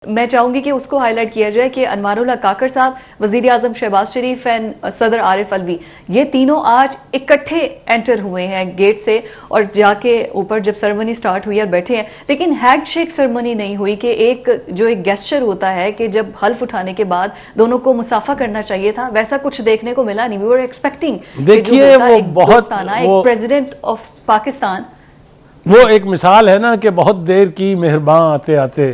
मैं चाहूंगी कि उसको हाईलाइट किया जाए कि अनवारुल्लाह काकर साहब, वजीर आजम शहबाज शरीफ एंड सदर आरिफ अलवी, ये तीनों आज इकट्ठे एंटर हुए हैं गेट से और जाके ऊपर जब सेरेमनी स्टार्ट हुई और बैठे हैं। लेकिन हैंडशेक सेरेमनी नहीं हुई कि एक गेस्चर होता है कि जब हल्फ उठाने के बाद दोनों को मुसाफा करना चाहिए था, वैसा कुछ देखने को मिला नहीं। वी वर एक्सपेक्टिंग, देखिए वो बहुत एक प्रेसिडेंट ऑफ पाकिस्तान, वो एक मिसाल है ना कि बहुत देर की मेहरबान आते आते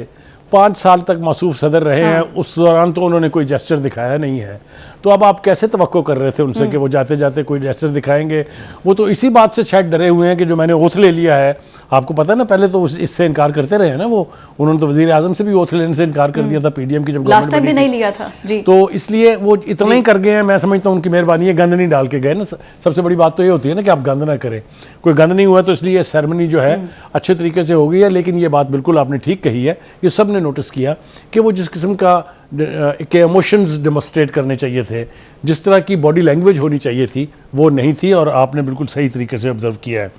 5 साल तक मसूफ सदर रहे हैं। उस दौरान तो उन्होंने कोई जेस्चर दिखाया नहीं है। तो अब आप कैसे तवक्को कर रहे थे उनसे कि वो जाते जाते कोई जेस्चर दिखाएंगे? वो तो इसी बात से शायद डरे हुए हैं कि जो मैंने ओथ ले लिया है, आपको पता है ना, पहले तो इससे इनकार करते रहे हैं ना। वो उन्होंने तो वजीर आजम से भी ओथ लेने से इनकार कर दिया था पीडीएम की जब लास्ट टाइम भी नहीं लिया था जी। तो इसलिए वो इतना ही कर गए हैं। मैं समझता हूँ उनकी मेहरबानी है, गंद नहीं डाल के गए ना। सबसे बड़ी बात तो ये होती है ना कि आप गंद ना करें। कोई गंद नहीं हुआ तो इसलिए सेरेमनी जो है अच्छे तरीके से हो गई है। लेकिन ये बात बिल्कुल आपने ठीक कही है, ये सब ने नोटिस किया कि वो जिस किस्म का के इमोशंस डेमोस्ट्रेट करने चाहिए थे, जिस तरह की बॉडी लैंग्वेज होनी चाहिए थी, वो नहीं थी। और आपने बिल्कुल सही तरीके से ऑब्जर्व किया है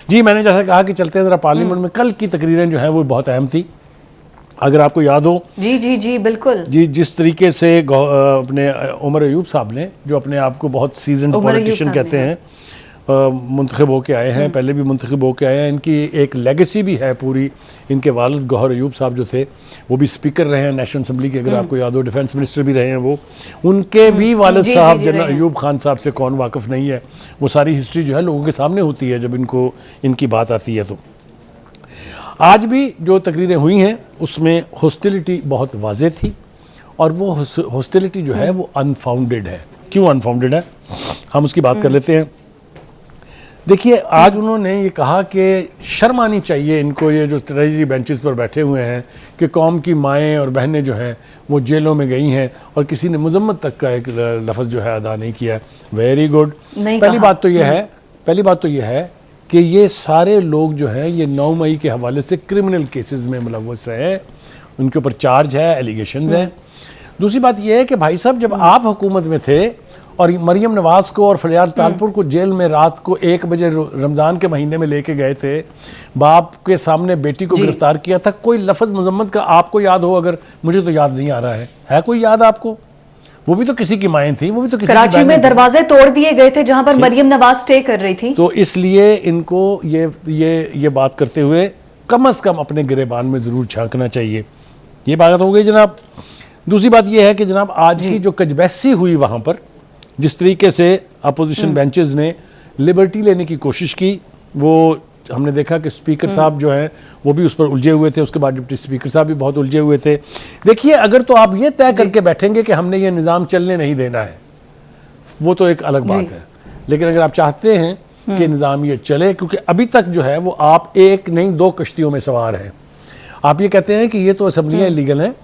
जी। मैंने जैसा कहा कि चलते हैं ज़रा पार्लियामेंट में, कल की तकरीरें जो हैं वो बहुत अहम थी। अगर आपको याद हो जी जी जी बिल्कुल जी, जिस तरीके से अपने उमर अयूब साहब ने, जो अपने आप को बहुत सीजन पॉलिटिशियन कहते हैं, मुंतखब होके आए हैं, पहले भी मुंतखब होके आए हैं। इनकी एक लेगेसी भी है पूरी। इनके वालिद गौहर अयूब साहब जो थे वो भी स्पीकर रहे हैं नेशनल असम्बली के, अगर आपको याद हो, डिफेंस मिनिस्टर भी रहे हैं वो। उनके भी वालिद साहब जनरल अयूब खान साहब से कौन वाकिफ़ नहीं है। वो सारी हिस्ट्री जो है लोगों के सामने होती है जब इनकी बात आती है। तो आज भी जो तकरीरें हुई हैं उसमें हॉस्टिलिटी बहुत वाज़ेह थी, और वो हॉस्टिलिटी जो है वो अनफाउंडेड है। क्यों अनफाउंडेड है, हम उसकी बात कर लेते हैं। देखिए, आज उन्होंने ये कहा कि शर्म आनी चाहिए इनको, ये जो ट्रेजरी बेंचेस पर बैठे हुए हैं, कि कौम की माएँ और बहनें जो हैं वो जेलों में गई हैं और किसी ने मुजम्मत तक का एक लफ्ज़ जो है अदा नहीं किया। Very good. पहली बात तो यह है कि ये सारे लोग जो हैं ये 9 मई के हवाले से क्रिमिनल केसेस में मुलव्वस हैं, उनके ऊपर चार्ज है, एलिगेशंस हैं। दूसरी बात यह है कि भाई साहब, जब आप हुकूमत में थे और मरियम नवाज को और फलियार तालपुर को जेल में रात को 1 बजे रमज़ान के महीने में लेके गए थे, बाप के सामने बेटी को गिरफ्तार किया था, कोई लफ्ज़ मुजम्मत का आपको याद हो? अगर मुझे तो याद नहीं आ रहा है कोई याद आपको? वो भी तो किसी की माएँ थी, वो भी तो किसी कराची में दरवाजे तोड़ दिए गए थे जहां पर मरियम नवाज स्टे कर रही थी। तो इसलिए इनको ये बात करते हुए कम से कम अपने गिरेबान में ज़रूर झांकना चाहिए। ये बात हो गई जनाब। दूसरी बात यह है कि जनाब आज की जो कजबहसी हुई वहाँ पर, जिस तरीके से अपोजिशन बेंचेस ने लिबर्टी लेने की कोशिश की, वो हमने देखा कि स्पीकर साहब जो हैं वो भी उस पर उलझे हुए थे, उसके बाद डिप्टी स्पीकर साहब भी बहुत उलझे हुए थे। देखिए, अगर तो आप ये तय करके बैठेंगे कि हमने ये निज़ाम चलने नहीं देना है, वो तो एक अलग बात है। लेकिन अगर आप चाहते हैं कि निज़ाम ये चले, क्योंकि अभी तक जो है वो आप एक नहीं 2 कश्तियों में सवार हैं। आप ये कहते हैं कि ये तो असम्बलियाँ इलीगल हैं,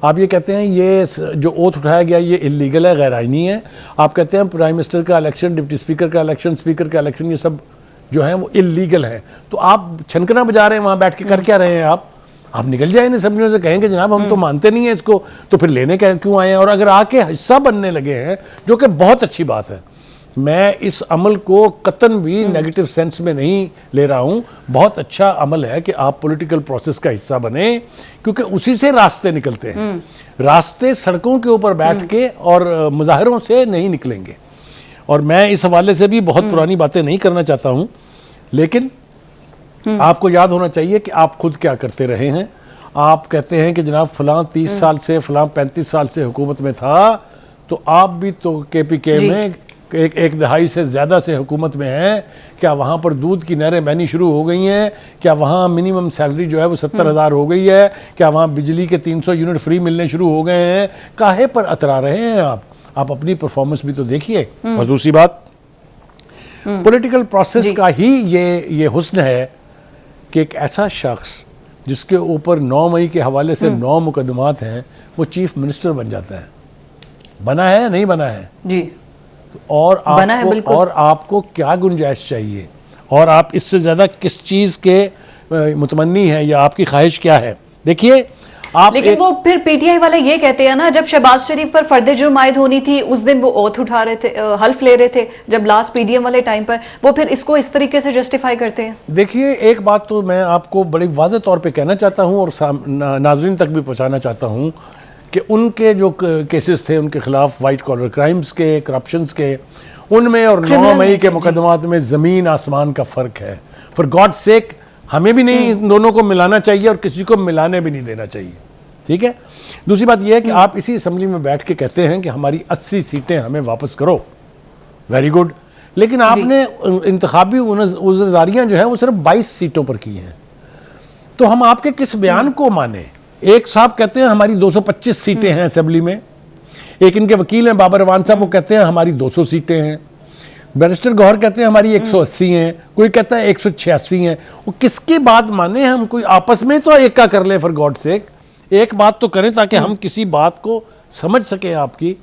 आप ये कहते हैं ये जो ओथ उठाया गया ये इलीगल है, गैर आईनी है। आप कहते हैं प्राइम मिनिस्टर का इलेक्शन, डिप्टी स्पीकर का इलेक्शन, स्पीकर का इलेक्शन, ये सब जो है वो इलीगल है। तो आप छनकना बजा रहे हैं वहाँ बैठ के, कर क्या रहे हैं आप निकल जाए इन असम्बलियों से, कहेंगे जनाब हम तो मानते नहीं है इसको, तो फिर लेने क्यों आए हैं? और अगर आके हिस्सा बनने लगे हैं, जो कि बहुत अच्छी बात है, मैं इस अमल को कतन भी नेगेटिव सेंस में नहीं ले रहा हूँ। बहुत अच्छा अमल है कि आप पॉलिटिकल प्रोसेस का हिस्सा बने, क्योंकि उसी से रास्ते निकलते हैं। रास्ते सड़कों के ऊपर बैठ के और मुजाहरों से नहीं निकलेंगे। और मैं इस हवाले से भी बहुत पुरानी बातें नहीं करना चाहता हूँ, लेकिन आपको याद होना चाहिए कि आप खुद क्या करते रहे हैं। आप कहते हैं कि जनाब फलां 30 साल से, फलां 35 साल से हुकूमत में था, तो आप भी तो KPK में एक दहाई से ज़्यादा से हुकूमत में है। क्या वहाँ पर दूध की नहरें बहनी शुरू हो गई हैं? क्या वहाँ मिनिमम सैलरी जो है वो 70,000 हो गई है? क्या वहाँ बिजली के 300 यूनिट फ्री मिलने शुरू हो गए हैं? काहे पर अतरा रहे हैं आप अपनी परफॉर्मेंस भी तो देखिए। और दूसरी बात, पॉलिटिकल प्रोसेस का ही ये हुस्न है कि एक ऐसा शख्स जिसके ऊपर 9 मई के हवाले से 9 मुकदमात हैं, वो चीफ मिनिस्टर बन जाता है। बना है, नहीं बना है जी। और आपको क्या गुंजाइश चाहिए, और आप इससे ज़्यादा किस चीज़ के मुतमन्नी हैं, या आपकी ख्वाहिश क्या है? देखिए, आप लेकिन वो फिर पीटीआई वाले ये कहते हैं ना, जब शहबाज शरीफ पर फर्द जुर्म आयद होनी थी उस दिन वो ओथ उठा रहे थे, हल्फ ले रहे थे, जब लास्ट पीडीएम वाले टाइम पर, वो फिर इसको इस तरीके से जस्टिफाई करते हैं। देखिए, एक बात तो मैं आपको बड़ी वाज़ेह तौर पे कहना चाहता हूं और नाजरीन तक भी पहुंचाना चाहता हूं कि उनके जो केसेस थे उनके खिलाफ, वाइट कॉलर क्राइम्स के, करप्शंस के, उनमें और 9 मई के मुकदमात में ज़मीन आसमान का फ़र्क है। फॉर गॉड सेक, हमें भी नहीं इन दोनों को मिलाना चाहिए और किसी को मिलाने भी नहीं देना चाहिए, ठीक है। दूसरी बात यह है कि आप इसी असम्बली में बैठ के कहते हैं कि हमारी 80 सीटें हमें वापस करो, वेरी गुड, लेकिन आपने इंतखाबी उज़्रदारियां जो है वो सिर्फ 22 सीटों पर की हैं। तो हम आपके किस बयान को माने? एक साहब कहते हैं हमारी 225 सीटें हैं असेंबली में, एक इनके वकील हैं बाबर अवान साहब, वो कहते हैं हमारी 200 सीटें हैं, बैरिस्टर गौहर कहते हैं हमारी 180 हैं, कोई कहता है 186 हैं। वो किसकी बात माने हम? कोई आपस में तो एक का कर ले, फॉर गॉड सेक एक बात तो करें ताकि हम किसी बात को समझ सकें आपकी।